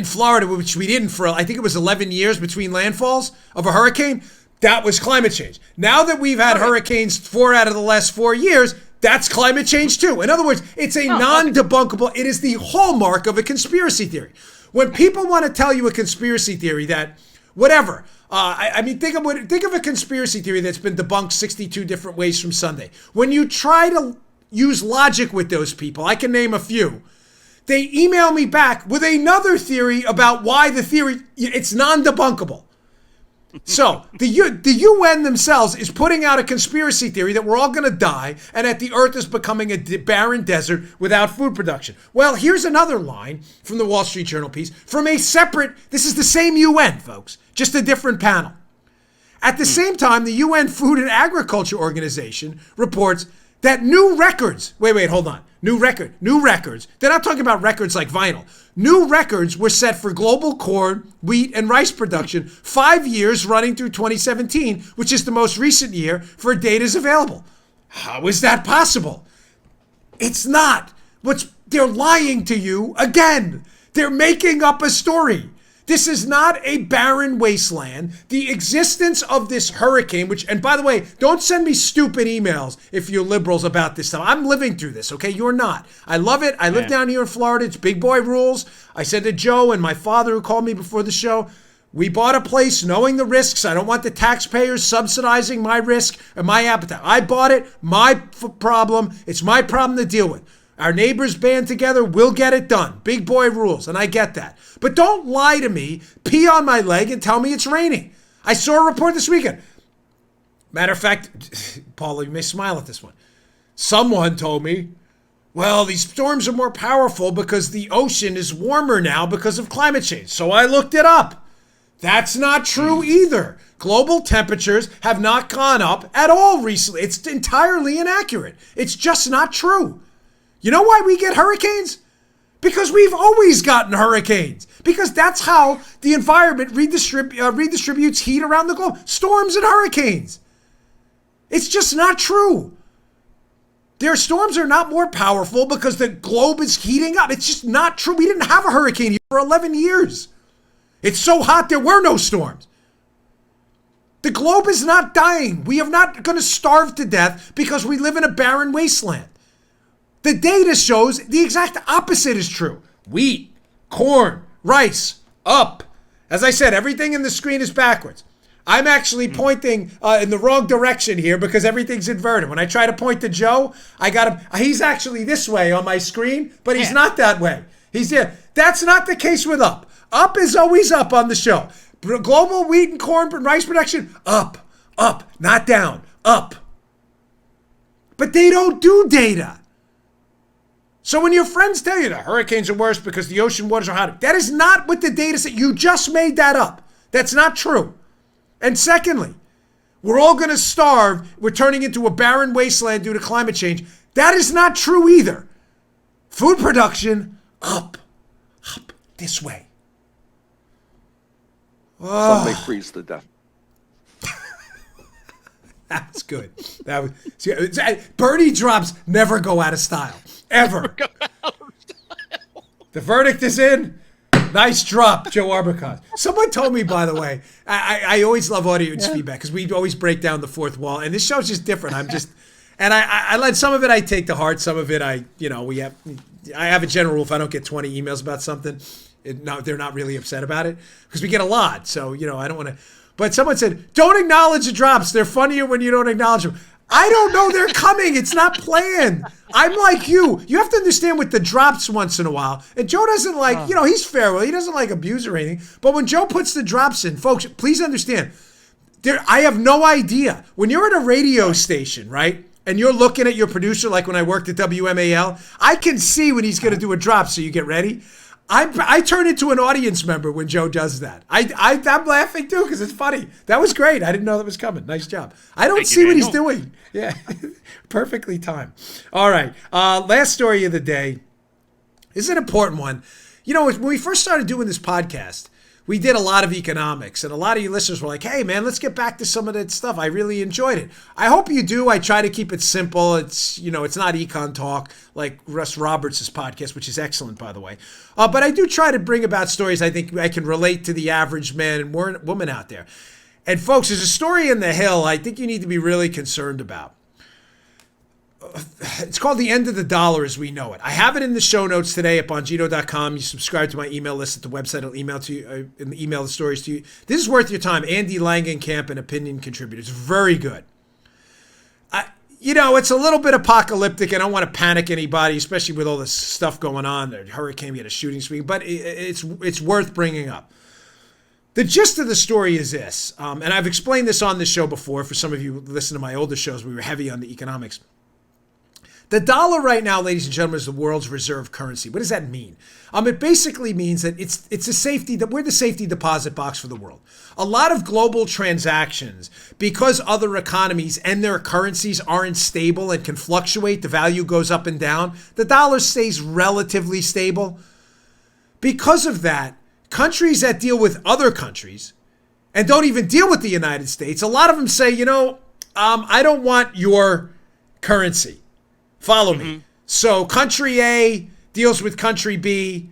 Florida, which we didn't for, I think it was 11 years between landfalls of a hurricane, that was climate change. Now that we've had hurricanes 4 out of the last 4 years, that's climate change too. In other words, it's a non-debunkable, it is the hallmark of a conspiracy theory. When people want to tell you a conspiracy theory that, whatever, I mean, think of a conspiracy theory that's been debunked 62 different ways from Sunday. When you try to use logic with those people, I can name a few, they email me back with another theory about why the theory, it's non-debunkable. So the UN themselves is putting out a conspiracy theory that we're all going to die and that the earth is becoming a barren desert without food production. Well, here's another line from the Wall Street Journal piece from a separate, this is the same UN, folks, just a different panel. At the same time, the UN Food and Agriculture Organization reports that new records, wait, hold on. New records. They're not talking about records like vinyl. New records were set for global corn, wheat, and rice production 5 years running through 2017, which is the most recent year for data's available. How is that possible? It's not. They're lying to you again. They're making up a story. This is not a barren wasteland. The existence of this hurricane, and by the way, don't send me stupid emails if you're liberals about this stuff. I'm living through this, okay? You're not. I love it. I live down here in Florida. It's big boy rules. I said to Joe and my father who called me before the show, we bought a place knowing the risks. I don't want the taxpayers subsidizing my risk and my appetite. I bought it. My problem. It's my problem to deal with. Our neighbors band together, we'll get it done. Big boy rules, and I get that. But don't lie to me, pee on my leg, and tell me it's raining. I saw a report this weekend. Matter of fact, Paul, you may smile at this one. Someone told me, well, these storms are more powerful because the ocean is warmer now because of climate change. So I looked it up. That's not true either. Global temperatures have not gone up at all recently. It's entirely inaccurate. It's just not true. You know why we get hurricanes? Because we've always gotten hurricanes. Because that's how the environment redistributes heat around the globe. Storms and hurricanes. It's just not true. Their storms are not more powerful because the globe is heating up. It's just not true. We didn't have a hurricane here for 11 years. It's so hot there were no storms. The globe is not dying. We are not going to starve to death because we live in a barren wasteland. The data shows the exact opposite is true. Wheat, corn, rice, up. As I said, everything in the screen is backwards. I'm actually pointing in the wrong direction here because everything's inverted. When I try to point to Joe, I got him. He's actually this way on my screen, but he's not that way. He's there. That's not the case with up. Up is always up on the show. Global wheat and corn and rice production, up, not down, up. But they don't do data. So when your friends tell you the hurricanes are worse because the ocean waters are hotter, that is not what the data said. You just made that up. That's not true. And secondly, we're all going to starve. We're turning into a barren wasteland due to climate change. That is not true either. Food production, up, this way. Some may freeze to death. That's good. Birdie drops never go out of style. Ever. The verdict is in. Nice drop, Joe Arbacon. Someone told me, by the way, I always love audience feedback because we always break down the fourth wall, and this show's just different. I let some of it I take to heart, some of it I have a general rule: if I don't get 20 emails about something, they're not really upset about it because we get a lot. So I don't want to. But someone said, don't acknowledge the drops. They're funnier when you don't acknowledge them. I don't know they're coming. It's not planned. I'm like you. You have to understand with the drops once in a while. And Joe doesn't like, he's fair. He doesn't like abuse or anything. But when Joe puts the drops in, folks, please understand. I have no idea. When you're at a radio station, right? And you're looking at your producer, like when I worked at WMAL, I can see when he's going to do a drop. So you get ready. I turn into an audience member when Joe does that. I'm laughing too because it's funny. That was great. I didn't know that was coming. Nice job. I don't see what he's doing. Yeah, perfectly timed. All right. Last story of the day. This is an important one. When we first started doing this podcast, we did a lot of economics, and a lot of you listeners were like, hey, man, let's get back to some of that stuff. I really enjoyed it. I hope you do. I try to keep it simple. It's, it's not econ talk like Russ Roberts' podcast, which is excellent, by the way. But I do try to bring about stories I think I can relate to the average man and woman out there. And folks, there's a story in the Hill I think you need to be really concerned about. It's called The End of the Dollar as We Know It. I have it in the show notes today at Bongino.com. You subscribe to my email list at the website. I'll email to you and email the stories to you. This is worth your time. Andy Langenkamp, an opinion contributor. It's very good. It's a little bit apocalyptic. I don't want to panic anybody, especially with all this stuff going on. The hurricane, we had a shooting spree, but it's worth bringing up. The gist of the story is this, and I've explained this on the show before. For some of you who listen to my older shows, we were heavy on the economics. The dollar right now, ladies and gentlemen, is the world's reserve currency. What does that mean? It basically means that it's a safety, that we're the safety deposit box for the world. A lot of global transactions, because other economies and their currencies aren't stable and can fluctuate, the value goes up and down, the dollar stays relatively stable. Because of that, countries that deal with other countries and don't even deal with the United States, a lot of them say, I don't want your currency. Follow me. So country A deals with country B.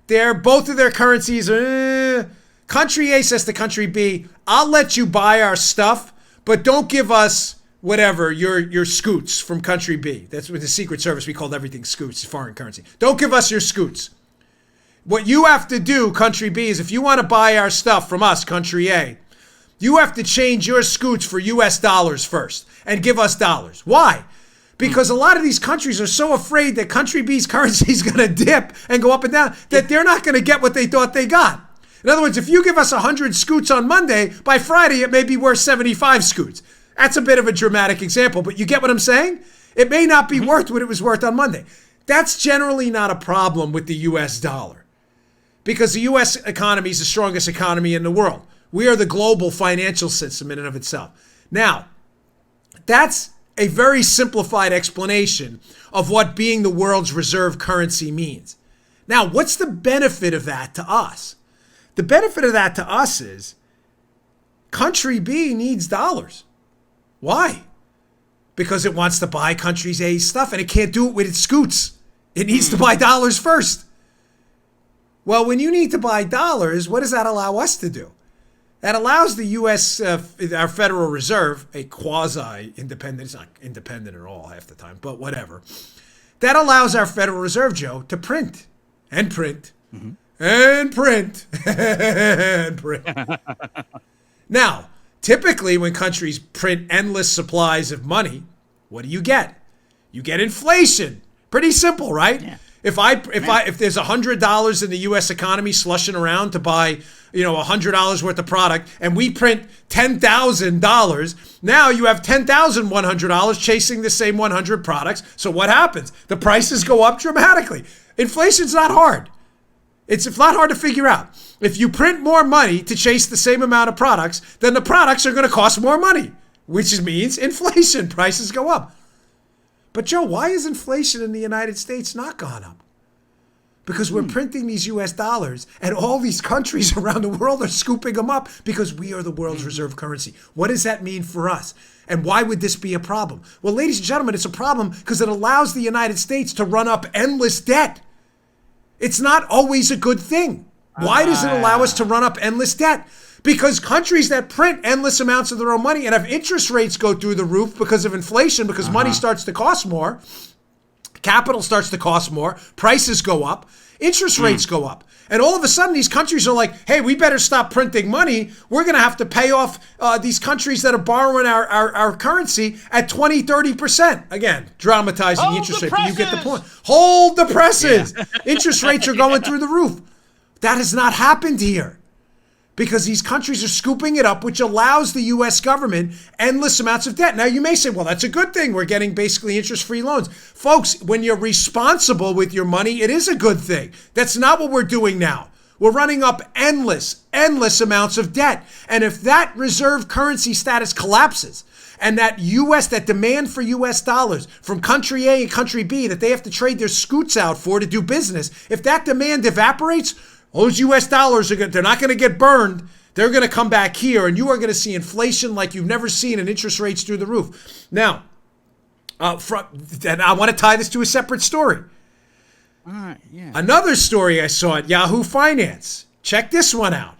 Both of their currencies are... Country A says to country B, I'll let you buy our stuff, but don't give us whatever, your scoots from country B. That's with the Secret Service, we called everything scoots, foreign currency. Don't give us your scoots. What you have to do, country B, is if you want to buy our stuff from us, country A, you have to change your scoots for US dollars first and give us dollars. Why? Because a lot of these countries are so afraid that country B's currency is going to dip and go up and down that they're not going to get what they thought they got. In other words, if you give us 100 scoots on Monday, by Friday it may be worth 75 scoots. That's a bit of a dramatic example, but you get what I'm saying? It may not be worth what it was worth on Monday. That's generally not a problem with the US dollar, because the US economy is the strongest economy in the world. We are the global financial system in and of itself. Now, that's a very simplified explanation of what being the world's reserve currency means. Now, what's the benefit of that to us? The benefit of that to us is country B needs dollars. Why? Because it wants to buy country A's stuff and it can't do it with its scoots. It needs to buy dollars first. Well, when you need to buy dollars, what does that allow us to do? That allows the U.S., our Federal Reserve, a quasi-independent, it's not independent at all half the time, but whatever. That allows our Federal Reserve, Joe, to print and print and print and print. Now, typically when countries print endless supplies of money, what do? You get inflation. Pretty simple, right? Yeah. If there's $100 in the U.S. economy slushing around to buy, $100 worth of product, and we print $10,000, now you have $10,100 chasing the same 100 products. So what happens? The prices go up dramatically. Inflation's not hard. It's not hard to figure out. If you print more money to chase the same amount of products, then the products are going to cost more money, which means inflation. Prices go up. But Joe, why is inflation in the United States not gone up? Because we're printing these US dollars and all these countries around the world are scooping them up because we are the world's reserve currency. What does that mean for us? And why would this be a problem? Well, ladies and gentlemen, it's a problem because it allows the United States to run up endless debt. It's not always a good thing. Why does it allow us to run up endless debt? Because countries that print endless amounts of their own money and have interest rates go through the roof because of inflation, because money starts to cost more, capital starts to cost more, prices go up, interest rates go up. And all of a sudden, these countries are like, hey, we better stop printing money. We're going to have to pay off these countries that are borrowing our currency at 20, 30%. Again, dramatizing the interest rate, but you get the point. Hold the presses. Yeah. Interest rates are going through the roof. That has not happened here, because these countries are scooping it up, which allows the U.S. government endless amounts of debt. Now, you may say, well, that's a good thing. We're getting basically interest-free loans. Folks, when you're responsible with your money, it is a good thing. That's not what we're doing now. We're running up endless amounts of debt. And if that reserve currency status collapses, and that demand for U.S. dollars from country A and country B that they have to trade their scoots out for to do business, if that demand evaporates, those U.S. dollars, they're not going to get burned. They're going to come back here, and you are going to see inflation like you've never seen and interest rates through the roof. Now, and I want to tie this to a separate story. All right, yeah. Another story I saw at Yahoo Finance. Check this one out.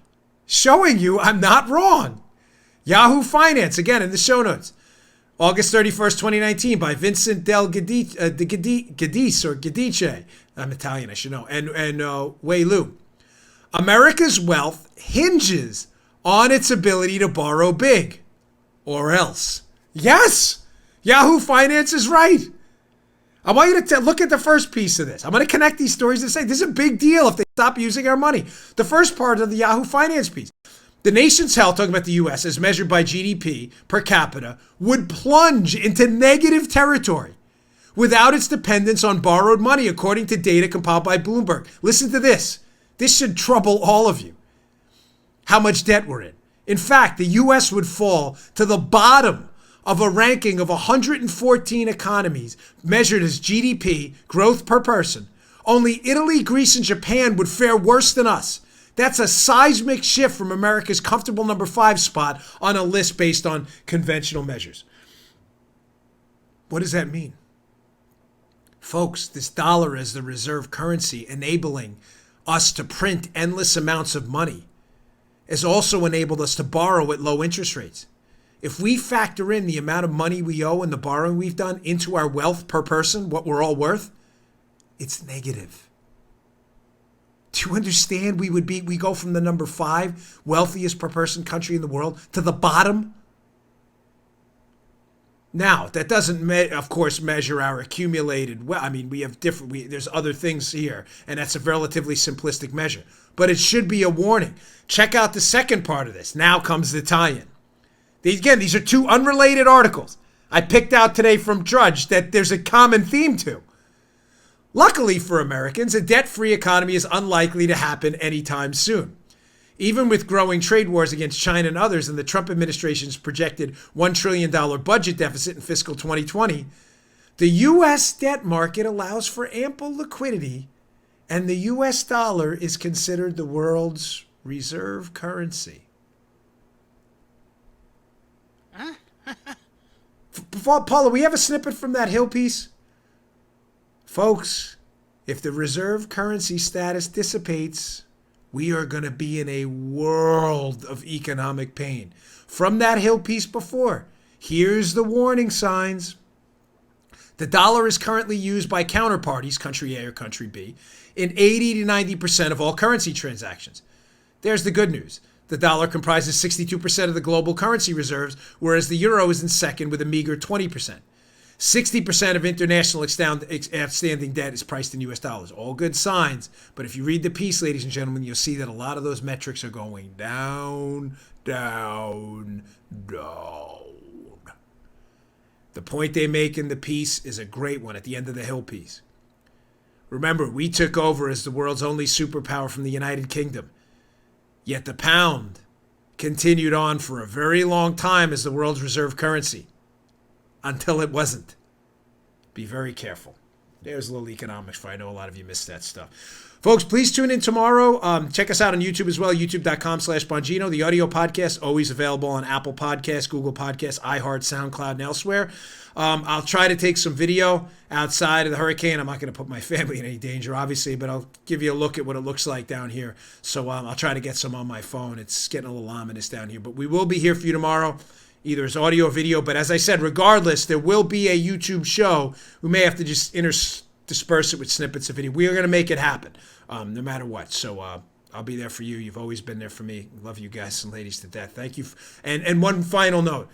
Showing you I'm not wrong. Yahoo Finance, again, in the show notes. August 31st, 2019, by Vincent Gidice, or Gidice. I'm Italian, I should know. And Wei Lu. America's wealth hinges on its ability to borrow big, or else. Yes, Yahoo Finance is right. I want you to look at the first piece of this. I'm going to connect these stories and say this is a big deal if they stop using our money. The first part of the Yahoo Finance piece. The nation's health, talking about the U.S., as measured by GDP per capita, would plunge into negative territory without its dependence on borrowed money, according to data compiled by Bloomberg. Listen to this. This should trouble all of you. How much debt we're in. In fact, the U.S. would fall to the bottom of a ranking of 114 economies measured as GDP, growth per person. Only Italy, Greece, and Japan would fare worse than us. That's a seismic shift from America's comfortable number 5 spot on a list based on conventional measures. What does that mean? Folks, this dollar as the reserve currency enabling us to print endless amounts of money has also enabled us to borrow at low interest rates. If we factor in the amount of money we owe and the borrowing we've done into our wealth per person, what we're all worth, it's negative. Do you understand? We go from the number 5 wealthiest per person country in the world to the bottom. Now, that doesn't, of course, measure our accumulated wealth. I mean, we have there's other things here, and that's a relatively simplistic measure. But it should be a warning. Check out the second part of this. Now comes the tie-in. These are 2 unrelated articles I picked out today from Drudge that there's a common theme to. Luckily for Americans, a debt-free economy is unlikely to happen anytime soon. Even with growing trade wars against China and others and the Trump administration's projected $1 trillion budget deficit in fiscal 2020, the U.S. debt market allows for ample liquidity, and the U.S. dollar is considered the world's reserve currency. Paula, we have a snippet from that Hill piece? Folks, if the reserve currency status dissipates, we are going to be in a world of economic pain. From that Hill piece before, here's the warning signs. The dollar is currently used by counterparties, country A or country B, in 80 to 90% of all currency transactions. There's the good news. The dollar comprises 62% of the global currency reserves, whereas the euro is in second with a meager 20%. 60% of international outstanding debt is priced in U.S. dollars. All good signs. But if you read the piece, ladies and gentlemen, you'll see that a lot of those metrics are going down, down, down. The point they make in the piece is a great one at the end of the Hill piece. Remember, we took over as the world's only superpower from the United Kingdom. Yet the pound continued on for a very long time as the world's reserve currency. Until it wasn't. Be very careful. There's a little economics for I know a lot of you missed that stuff. Folks, please tune in tomorrow. Check us out on YouTube as well, youtube.com/Bongino. The audio podcast, always available on Apple Podcasts, Google Podcasts, iHeart, SoundCloud, and elsewhere. I'll try to take some video outside of the hurricane. I'm not going to put my family in any danger, obviously, but I'll give you a look at what it looks like down here. So I'll try to get some on my phone. It's getting a little ominous down here. But we will be here for you tomorrow, either as audio or video. But as I said, regardless, there will be a YouTube show. We may have to just intersperse it with snippets of video. We are going to make it happen, no matter what. So I'll be there for you. You've always been there for me. Love you guys and ladies to death. Thank you. And one final note.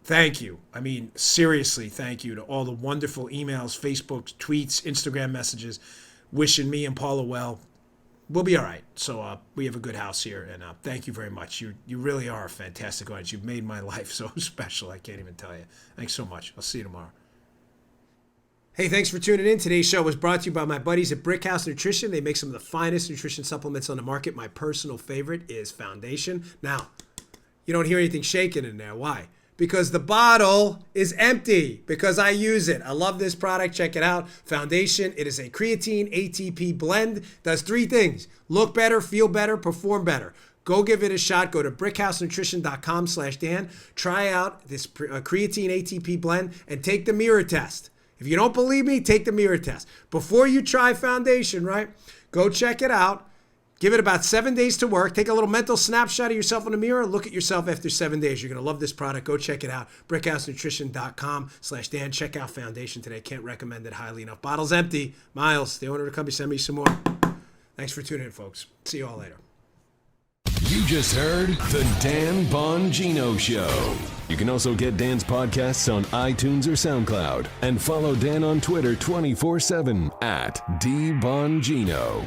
Thank you. I mean, seriously, thank you to all the wonderful emails, Facebook, tweets, Instagram messages, wishing me and Paula well. We'll be all right. So we have a good house here, and thank you very much. You really are a fantastic audience. You've made my life so special. I can't even tell you. Thanks so much. I'll see you tomorrow. Hey, thanks for tuning in. Today's show was brought to you by my buddies at Brickhouse Nutrition. They make some of the finest nutrition supplements on the market. My personal favorite is Foundation. Now, you don't hear anything shaking in there. Why? Because the bottle is empty, because I use it. I love this product. Check it out. Foundation. It is a creatine ATP blend. Does 3 things. Look better, feel better, perform better. Go give it a shot. Go to brickhousenutrition.com/Dan. Try out this creatine ATP blend and take the mirror test. If you don't believe me, take the mirror test. Before you try Foundation, right? Go check it out. Give it about 7 days to work. Take a little mental snapshot of yourself in the mirror. Look at yourself after 7 days. You're going to love this product. Go check it out. brickhousenutrition.com/Dan. Check out Foundation today. Can't recommend it highly enough. Bottle's empty. Miles, the owner of the company, send me some more. Thanks for tuning in, folks. See you all later. You just heard The Dan Bongino Show. You can also get Dan's podcasts on iTunes or SoundCloud. And follow Dan on Twitter 24/7 @DBongino.